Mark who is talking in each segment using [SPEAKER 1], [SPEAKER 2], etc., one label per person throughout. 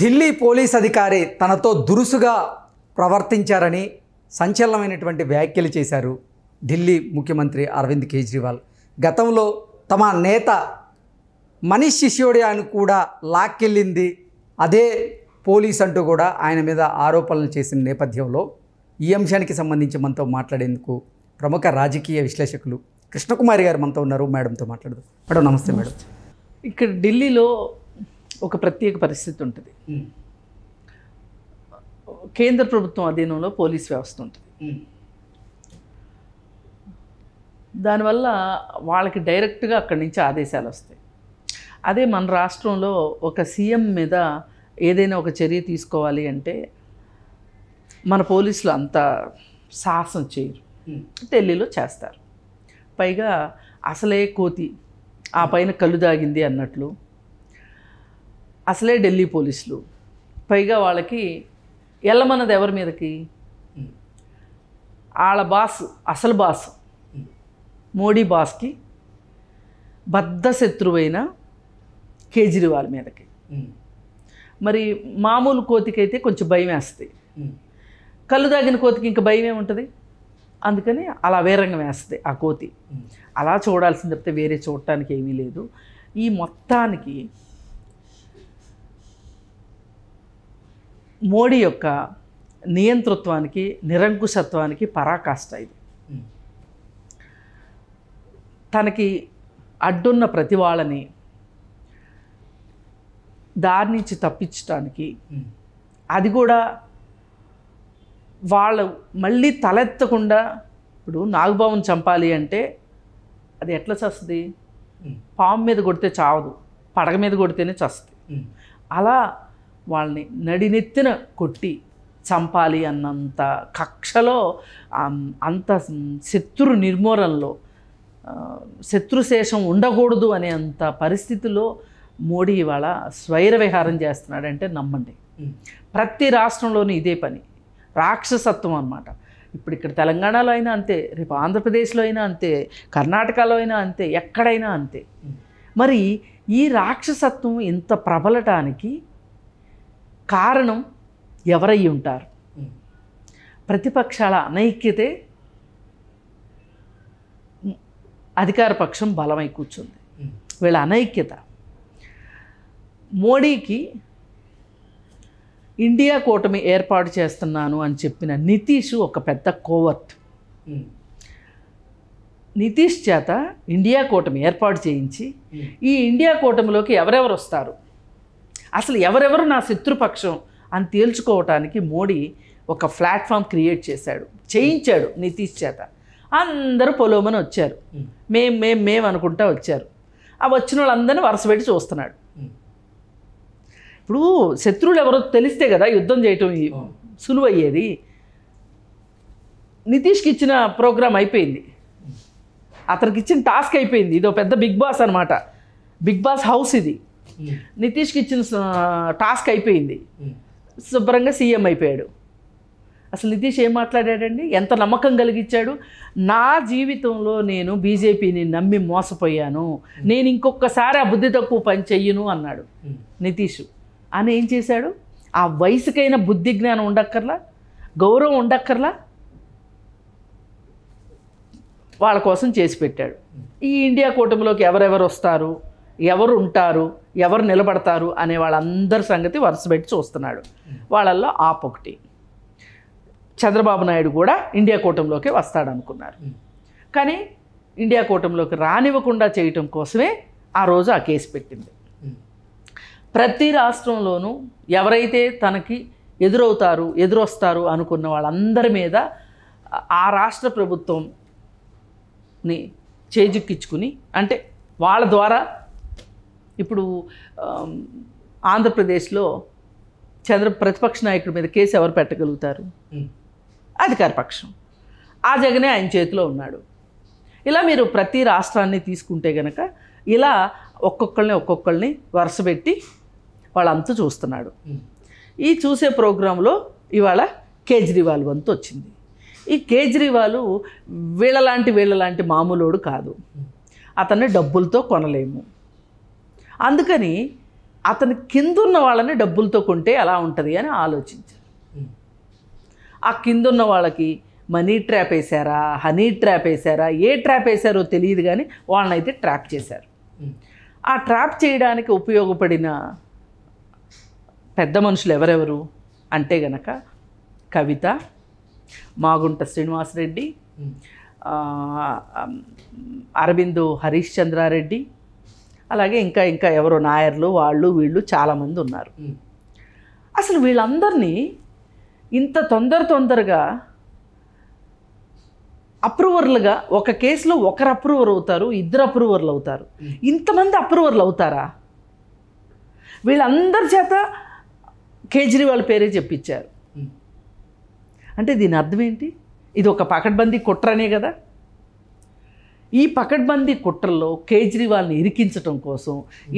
[SPEAKER 1] Delhi police అధికారి తనతో దురుసుగా ప్రవర్తించారని సంచలనమైనటువంటి వ్యాఖ్యలు చేశారు ఢిల్లీ ముఖ్యమంత్రి అరవింద్ కేజ్రీవాల్. గతంలో తమ నేత మనీష్ సిసోడియాను కూడా లాక్కెళ్ళింది అదే పోలీస్ అంటూ కూడా ఆయన మీద ఆరోపణలు చేసిన నేపథ్యంలో ఈ అంశానికి సంబంధించి మనతో మాట్లాడేందుకు ప్రముఖ రాజకీయ విశ్లేషకులు కృష్ణకుమారి గారు మనతో ఉన్నారు. మేడంతో మాట్లాడదాం. మేడం నమస్తే. మేడం,
[SPEAKER 2] ఇక్కడ ఢిల్లీలో ఒక ప్రత్యేక పరిస్థితి ఉంటుంది. కేంద్ర ప్రభుత్వం అధీనంలో పోలీస్ వ్యవస్థ ఉంటుంది. దానివల్ల వాళ్ళకి డైరెక్ట్గా అక్కడి నుంచి ఆదేశాలు వస్తాయి. అదే మన రాష్ట్రంలో ఒక సీఎం మీద ఏదైనా ఒక చర్య తీసుకోవాలి అంటే మన పోలీసులు అంత సాహసం చేయరు. ఢిల్లీలో చేస్తారు. పైగా అసలే కోతి ఆ పైన కళ్ళు దాగింది అన్నట్లు అసలే ఢిల్లీ పోలీసులు. పైగా వాళ్ళకి ఎల్లమన్నది ఎవరి మీదకి? వాళ్ళ బాస్, అసలు బాస్ మోడీ బాస్కి బద్ధ శత్రువైన కేజ్రీవాల్ మీదకి. మరి మామూలు కోతికైతే కొంచెం భయం వేస్తుంది, కళ్ళు దాగిన కోతికి ఇంకా భయం ఏముంటుంది? అందుకని అలా వేరంగా వేస్తుంది ఆ కోతి. అలా చూడాల్సింది తప్పితే వేరే చూడటానికి ఏమీ లేదు. ఈ మొత్తానికి మోడీ యొక్క నియంతృత్వానికి, నిరంకుశత్వానికి పరాకాష్ట ఇది. తనకి అడ్డున్న ప్రతి వాళ్ళని దారి నుంచి తప్పించడానికి, అది కూడా వాళ్ళు మళ్ళీ తలెత్తకుండా, ఇప్పుడు నాగబాబుని చంపాలి అంటే అది ఎట్లా చస్తుంది? పాము మీద కొడితే చావదు, పడగ మీద కొడితేనే చస్తుంది. అలా వాళ్ళని నడినెత్తిన కొట్టి చంపాలి అన్నంత కక్షలో, అంత శత్రు నిర్మూలనలో, శత్రుశేషం ఉండకూడదు అనే అంత పరిస్థితిలో మోడీ ఇవాళ స్వైర విహారం చేస్తున్నాడంటే నమ్మండి. ప్రతి రాష్ట్రంలోనూ ఇదే పని, రాక్షసత్వం అన్నమాట. ఇప్పుడు ఇక్కడ తెలంగాణలో అయినా అంతే, రేపు ఆంధ్రప్రదేశ్లో అయినా అంతే, కర్ణాటకలో అయినా అంతే, ఎక్కడైనా అంతే. మరి ఈ రాక్షసత్వం ఇంత ప్రబలటానికి కారణం ఎవరై ఉంటారు? ప్రతిపక్షాల అనైక్యతే అధికార పక్షం బలమై కూర్చుంది. వీళ్ళ అనైక్యత. మోడీకి ఇండియా కూటమి ఏర్పాటు చేస్తున్నాను అని చెప్పిన నితీష్ ఒక పెద్ద కోవర్ట్. నితీష్ చేత ఇండియా కూటమి ఏర్పాటు చేయించి ఈ ఇండియా కూటమిలోకి ఎవరెవరు వస్తారు, అసలు ఎవరెవరు నా శత్రుపక్షం అని తేల్చుకోవటానికి మోడీ ఒక ప్లాట్ఫామ్ క్రియేట్ చేయించాడు నితీష్ చేత. అందరూ పొలోమని వచ్చారు, మేము అనుకుంటా వచ్చారు. ఆ వచ్చిన వాళ్ళందరినీ వరుసపెట్టి చూస్తున్నాడు. ఇప్పుడు శత్రువులు ఎవరో తెలిస్తే కదా యుద్ధం చేయటం సులువయ్యేది. నితీష్కి ఇచ్చిన ప్రోగ్రాం అయిపోయింది, అతనికి ఇచ్చిన టాస్క్ అయిపోయింది. ఇదో పెద్ద బిగ్ బాస్ అనమాట, బిగ్ బాస్ హౌస్ ఇది. నితీష్కి ఇచ్చిన టాస్క్ అయిపోయింది, శుభ్రంగా సీఎం అయిపోయాడు. అసలు నితీష్ ఏం మాట్లాడాడండి? ఎంత నమ్మకం కలిగించాడు. నా జీవితంలో నేను బీజేపీని నమ్మి మోసపోయాను, నేను ఇంకొకసారి ఆ బుద్ధి తక్కువ పని చెయ్యను అన్నాడు నితీష్. అని ఏం చేశాడు? ఆ వయసుకైనా బుద్ధి జ్ఞానం ఉండక్కర్లా, గౌరవం ఉండక్కర్లా, వాళ్ళ కోసం చేసి పెట్టాడు. ఈ ఇండియా కూటమిలోకి ఎవరెవరు వస్తారు, ఎవరు ఉంటారు, ఎవరు నిలబడతారు అనే వాళ్ళందరి సంగతి వరుసపెట్టి చూస్తున్నాడు. వాళ్ళల్లో ఒకటి చంద్రబాబు నాయుడు కూడా ఇండియా కూటమిలోకి వస్తాడనుకున్నారు. కానీ ఇండియా కూటమిలోకి రానివ్వకుండా చేయటం కోసమే ఆ రోజు ఆ కేసు పెట్టింది. ప్రతి రాష్ట్రంలోనూ ఎవరైతే తనకి ఎదురొస్తారు అనుకున్న వాళ్ళందరి మీద ఆ రాష్ట్ర ప్రభుత్వంని చేజిక్కించుకుని, అంటే వాళ్ళ ద్వారా ఇప్పుడు ఆంధ్రప్రదేశ్లో ప్రతిపక్ష నాయకుడి మీద కేసు ఎవరు పెట్టగలుగుతారు? అధికార పక్షం. ఆ జగనే ఆయన చేతిలో ఉన్నాడు. ఇలా మీరు ప్రతి రాష్ట్రాన్ని తీసుకుంటే కనుక ఇలా ఒక్కొక్కళ్ళని వరుసపెట్టి వాళ్ళంతా చూస్తున్నాడు. ఈ చూసే ప్రోగ్రాంలో ఇవాళ కేజ్రీవాల్ వంతు వచ్చింది. ఈ కేజ్రీవాల్ వీళ్ళలాంటి మామూలోడు కాదు, అతన్ని డబ్బులతో కొనలేము. అందుకని అతని కిందున్న వాళ్ళని డబ్బులతో కొంటే ఎలా ఉంటుంది అని ఆలోచించారు. ఆ కిందున్న వాళ్ళకి మనీ ట్రాప్ వేశారా, హనీ ట్రాప్ వేశారా, ఏ ట్రాప్ వేశారో తెలియదు, కానీ వాళ్ళనైతే ట్రాప్ చేశారు. ఆ ట్రాప్ చేయడానికి ఉపయోగపడిన పెద్ద మనుషులు ఎవరెవరు అంటే గనక కవిత, మాగుంట శ్రీనివాసరెడ్డి, అరబిందో హరీష్ చంద్రారెడ్డి, అలాగే ఇంకా ఇంకా ఎవరో నాయర్లు, వాళ్ళు వీళ్ళు చాలామంది ఉన్నారు. అసలు వీళ్ళందరినీ ఇంత తొందరగా అప్రూవర్లుగా, ఒక కేసులో ఒకరు అప్రూవర్ అవుతారు, ఇద్దరు అప్రూవర్లు అవుతారు, ఇంతమంది అప్రూవర్లు అవుతారా? వీళ్ళందరి చేత కేజ్రీవాల్ పేరే చెప్పించారు. అంటే దీని అర్థం ఏంటి? ఇది ఒక పకడ్బందీ కుట్రనే కదా. ఈ పకడ్బందీ కుట్రల్లో కేజ్రీవాల్ని ఇరికించటం కోసం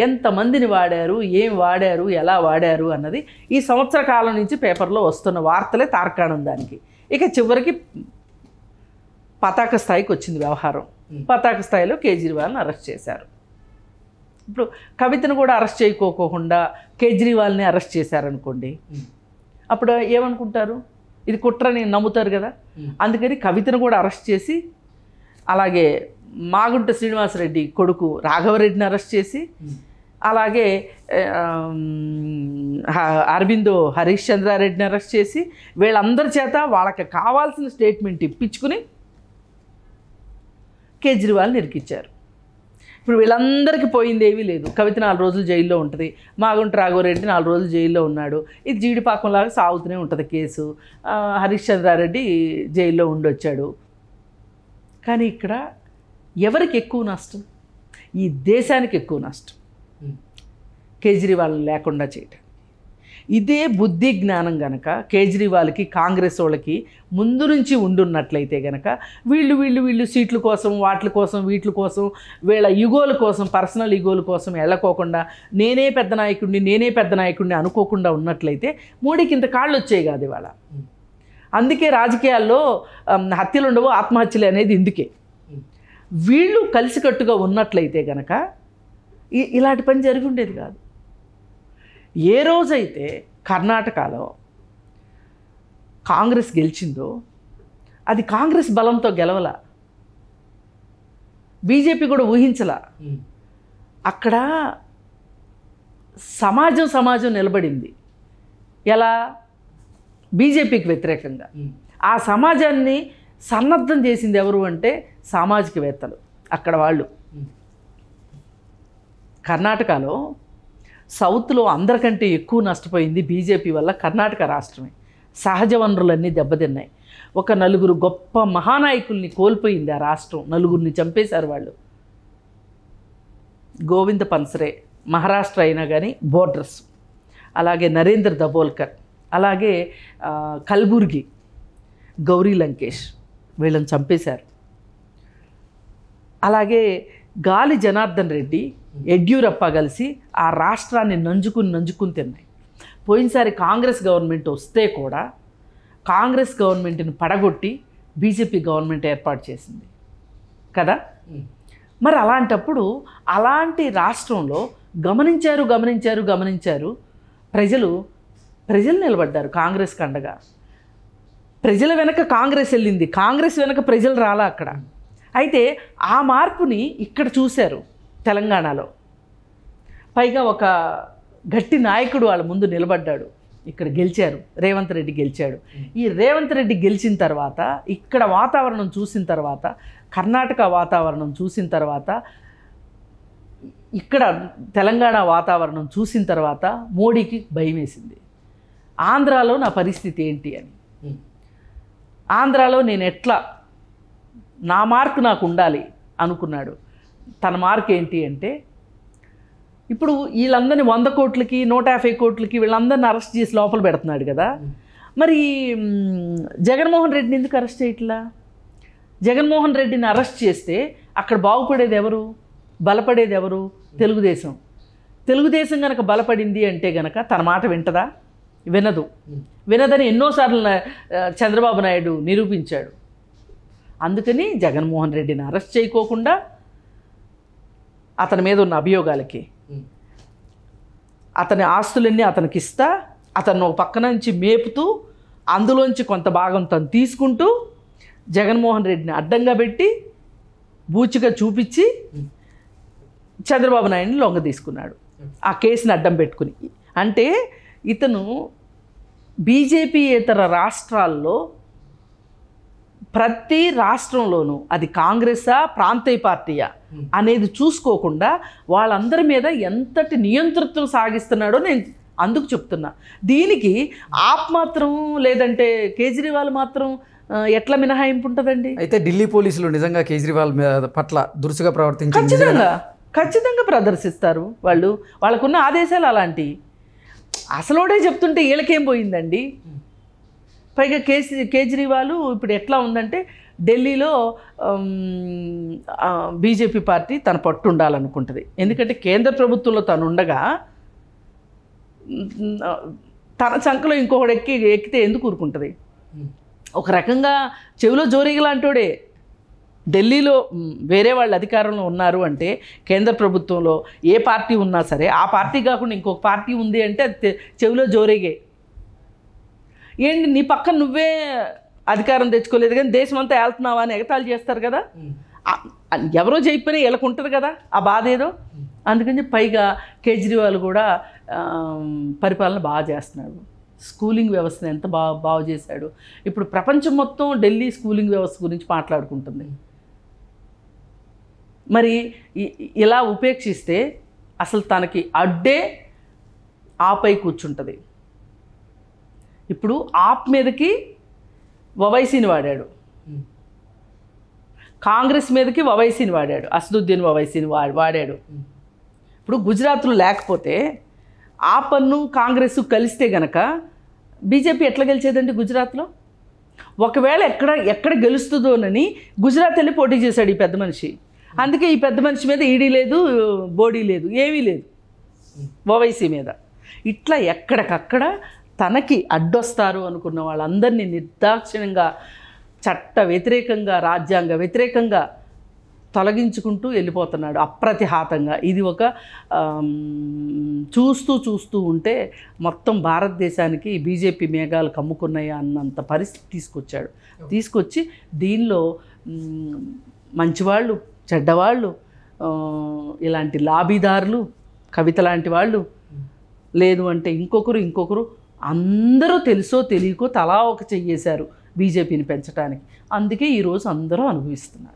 [SPEAKER 2] ఎంతమందిని వాడారు, ఏం వాడారు, ఎలా వాడారు అన్నది ఈ సంవత్సర కాలం నుంచి పేపర్లో వస్తున్న వార్తలే తార్కాణం దానికి. ఇక చివరికి పతాక స్థాయికి వచ్చింది వ్యవహారం. పతాక స్థాయిలో కేజ్రీవాల్ని అరెస్ట్ చేశారు. ఇప్పుడు కవితను కూడా అరెస్ట్ చేయకోకుండా కేజ్రీవాల్ని అరెస్ట్ చేశారనుకోండి, అప్పుడు ఏమనుకుంటారు? ఇది కుట్రని నమ్ముతారు కదా. అందుకని కవితను కూడా అరెస్ట్ చేసి, అలాగే మాగుంట శ్రీనివాసరెడ్డి కొడుకు రాఘవరెడ్డిని అరెస్ట్ చేసి, అలాగే అరబిందో హరీష్ చంద్రారెడ్డిని అరెస్ట్ చేసి, వీళ్ళందరి చేత వాళ్ళకి కావాల్సిన స్టేట్మెంట్ ఇప్పించుకుని కేజ్రీవాల్ని ఇరికిచ్చారు. ఇప్పుడు వీళ్ళందరికీ పోయింది ఏమీ లేదు. కవిత 4 రోజులు జైల్లో ఉంటుంది, మాగుంట రాఘవరెడ్డి 4 రోజులు జైల్లో ఉన్నాడు. ఇది జీడిపాకంలాగా సాగుతూనే ఉంటుంది కేసు. హరీష్ చంద్రారెడ్డి జైల్లో ఉండొచ్చాడు. కానీ ఇక్కడ ఎవరికి ఎక్కువ నష్టం? ఈ దేశానికి ఎక్కువ నష్టం కేజ్రీవాల్ని లేకుండా చేయటం. ఇదే బుద్ధి జ్ఞానం గనక కేజ్రీవాల్కి, కాంగ్రెస్ వాళ్ళకి ముందు నుంచి ఉండున్నట్లయితే గనక వీళ్ళు సీట్ల కోసం, వాటి కోసం, వీటి కోసం, వీళ్ళ ఈగోల కోసం, పర్సనల్ ఈగోల కోసం వెళ్ళకోకుండా నేనే పెద్ద నాయకుడిని అనుకోకుండా ఉన్నట్లయితే మోడీకి ఇంత కాళ్ళు వచ్చాయి కాదు ఇవాళ. అందుకే రాజకీయాల్లో హత్యలు ఉండవు, ఆత్మహత్యలు అనేది ఇందుకే. వీళ్ళు కలిసికట్టుగా ఉన్నట్లయితే గనక ఇలాంటి పని జరిగి ఉండేది కాదు. ఏ రోజైతే కర్ణాటకలో కాంగ్రెస్ గెలిచిందో అది కాంగ్రెస్ బలంతో గెలవల, బీజేపీ కూడా ఊహించలా. అక్కడ సమాజం నిలబడింది. ఎలా? బీజేపీకి వ్యతిరేకంగా. ఆ సమాజాన్ని సన్నద్ధం చేసింది ఎవరు అంటే సామాజికవేత్తలు, అక్కడ వాళ్ళు. కర్ణాటకలో సౌత్లో అందరికంటే ఎక్కువ నష్టపోయింది బీజేపీ వల్ల కర్ణాటక రాష్ట్రమే. సహజ వనరులన్నీ దెబ్బతిన్నాయి. ఒక 4 గొప్ప మహానాయకుల్ని కోల్పోయింది ఆ రాష్ట్రం. 4 చంపేశారు వాళ్ళు. గోవింద పన్సరే మహారాష్ట్ర అయినా కానీ బోర్డర్స్, అలాగే నరేంద్ర దబోల్కర్, అలాగే కల్బుర్గి గౌరీ లంకేష్, వీళ్ళని చంపేశారు. అలాగే గాలి జనార్దన్ రెడ్డి, యడ్యూరప్ప కలిసి ఆ రాష్ట్రాన్ని నంజుకుని తిన్నాయి. పోయినసారి కాంగ్రెస్ గవర్నమెంట్ వస్తే కూడా కాంగ్రెస్ గవర్నమెంట్ని పడగొట్టి బీజేపీ గవర్నమెంట్ ఏర్పాటు చేసింది కదా. మరి అలాంటప్పుడు అలాంటి రాష్ట్రంలో గమనించారు ప్రజలు నిలబడ్డారు కాంగ్రెస్కి అండగా. ప్రజల వెనక కాంగ్రెస్ వెళ్ళింది, కాంగ్రెస్ వెనక ప్రజలు రాలా అక్కడ. అయితే ఆ మార్పుని ఇక్కడ చూశారు తెలంగాణలో. పైగా ఒక గట్టి నాయకుడు వాళ్ళ ముందు నిలబడ్డాడు. ఇక్కడ గెలిచారు, రేవంత్ రెడ్డి గెలిచాడు. ఈ రేవంత్ రెడ్డి గెలిచిన తర్వాత, ఇక్కడ వాతావరణం చూసిన తర్వాత, కర్ణాటక వాతావరణం చూసిన తర్వాత, ఇక్కడ తెలంగాణ వాతావరణం చూసిన తర్వాత మోడీకి భయం వేసింది. ఆంధ్రాలో నా పరిస్థితి ఏంటి అని. ఆంధ్రాలో నేను ఎట్లా, నా మార్కు నాకు ఉండాలి అనుకున్నాడు. తన మార్క్ ఏంటి అంటే, ఇప్పుడు వీళ్ళందరినీ 100 కోట్లకి 150 కోట్లకి వీళ్ళందరినీ అరెస్ట్ చేసి లోపల పెడుతున్నాడు కదా. మరి జగన్మోహన్ రెడ్డిని ఎందుకు అరెస్ట్ చేయట్లా? జగన్మోహన్ రెడ్డిని అరెస్ట్ చేస్తే అక్కడ బాగుపడేది ఎవరు, బలపడేది ఎవరు? తెలుగుదేశం కనుక బలపడింది అంటే గనక తన మాట వింటదా? వినదని ఎన్నోసార్లు చంద్రబాబు నాయుడు నిరూపించాడు. అందుకని జగన్మోహన్ రెడ్డిని అరెస్ట్ చేయకోకుండా అతని మీద ఉన్న అభియోగాలకి అతని ఆస్తులన్నీ అతనికి ఇస్తా, అతను ఒక పక్క నుంచి మేపుతూ అందులోంచి కొంత భాగం తను తీసుకుంటూ జగన్మోహన్ రెడ్డిని అడ్డంగా పెట్టి బూచిగా చూపించి చంద్రబాబు నాయుడిని లొంగ తీసుకున్నాడు ఆ కేసుని అడ్డం పెట్టుకుని. అంటే ఇతను బీజేపీయేతర రాష్ట్రాల్లో ప్రతి రాష్ట్రంలోనూ అది కాంగ్రెసా ప్రాంతీయ పార్టీయా అనేది చూసుకోకుండా వాళ్ళందరి మీద ఎంతటి నియంతృత్వం సాగిస్తున్నాడో నేను అందుకు చెప్తున్నా. దీనికి ఆప్ మాత్రం లేదంటే కేజ్రీవాల్ మాత్రం ఎట్లా మినహాయింపు ఉంటుందండి?
[SPEAKER 1] అయితే ఢిల్లీ పోలీసులు నిజంగా కేజ్రీవాల్ పట్ల దురుసుగా ప్రవర్తించారు.
[SPEAKER 2] ఖచ్చితంగా ప్రదర్శిస్తారు. వాళ్ళకున్న ఆదేశాలు అలాంటి. అసలోడే చెప్తుంటే వీళ్ళకేం పోయిందండి? పైగా కేజ్రీవాల్ ఇప్పుడు ఎట్లా ఉందంటే ఢిల్లీలో బీజేపీ పార్టీ తన పట్టు ఉండాలనుకుంటుంది. ఎందుకంటే కేంద్ర ప్రభుత్వంలో తను ఉండగా తన చంకలో ఇంకొకటి ఎక్కితే ఎందుకు ఊరుకుంటుంది? ఒక రకంగా చెవిలో జోరీగలాంటోడే. ఢిల్లీలో వేరే వాళ్ళు అధికారంలో ఉన్నారు అంటే కేంద్ర ప్రభుత్వంలో ఏ పార్టీ ఉన్నా సరే ఆ పార్టీ కాకుండా ఇంకొక పార్టీ ఉంది అంటే అది చెవిలో జోరీగే. ఏంటి నీ పక్కన నువ్వే అధికారం తెచ్చుకోలేదు కానీ దేశం అంతా వెళ్తున్నావా అని ఎగతాళి చేస్తారు కదా. ఎవరో చెప్పినా వీళ్ళకు ఉంటుంది కదా ఆ బాధ ఏదో. అందుకని పైగా కేజ్రీవాల్ కూడా పరిపాలన బాగా చేస్తున్నాడు. స్కూలింగ్ వ్యవస్థను ఎంత బాగు చేశాడు. ఇప్పుడు ప్రపంచం మొత్తం ఢిల్లీ స్కూలింగ్ వ్యవస్థ గురించి మాట్లాడుకుంటుంది. మరి ఇలా ఉపేక్షిస్తే అసలు తనకి అడ్డే ఆపై కూర్చుంటుంది. ఇప్పుడు ఆప్ మీదకి ఓవైసీని వాడాడు, కాంగ్రెస్ మీదకి ఓవైసీని వాడాడు, అసదుద్దీన్ ఓవైసీని వాడాడు. ఇప్పుడు గుజరాత్లో లేకపోతే ఆపన్ను కాంగ్రెస్ కలిస్తే గనక బీజేపీ ఎట్లా గెలిచేదండి గుజరాత్లో? ఒకవేళ ఎక్కడ గెలుస్తుందోనని గుజరాత్ వెళ్ళి పోటీ చేశాడు ఈ పెద్ద మనిషి. అందుకే ఈ పెద్ద మనిషి మీద ఈడీ లేదు, బోడీ లేదు, ఏమీ లేదు ఓవైసీ మీద. ఇట్లా ఎక్కడికక్కడ తనకి అడ్డొస్తారు అనుకున్న వాళ్ళందరినీ నిర్దాక్షిణ్యంగా చట్ట వ్యతిరేకంగా రాజ్యాంగ వ్యతిరేకంగా తొలగించుకుంటూ వెళ్ళిపోతున్నాడు అప్రతిహాతంగా. ఇది ఒక చూస్తూ ఉంటే మొత్తం భారతదేశానికి బీజేపీ మేఘాలు కమ్ముకున్నాయా అన్నంత పరిస్థితి తీసుకొచ్చి దీనిలో మంచివాళ్ళు చెడ్డవాళ్ళు, ఇలాంటి లాబీదారులు, కవిత లాంటి వాళ్ళు, లేదు అంటే ఇంకొకరు అందరూ తెలుసో తెలియకో తలా ఒక చెయ్యేశారు బీజేపీని పెంచడానికి. అందుకే ఈరోజు అందరూ అనుభవిస్తున్నారు.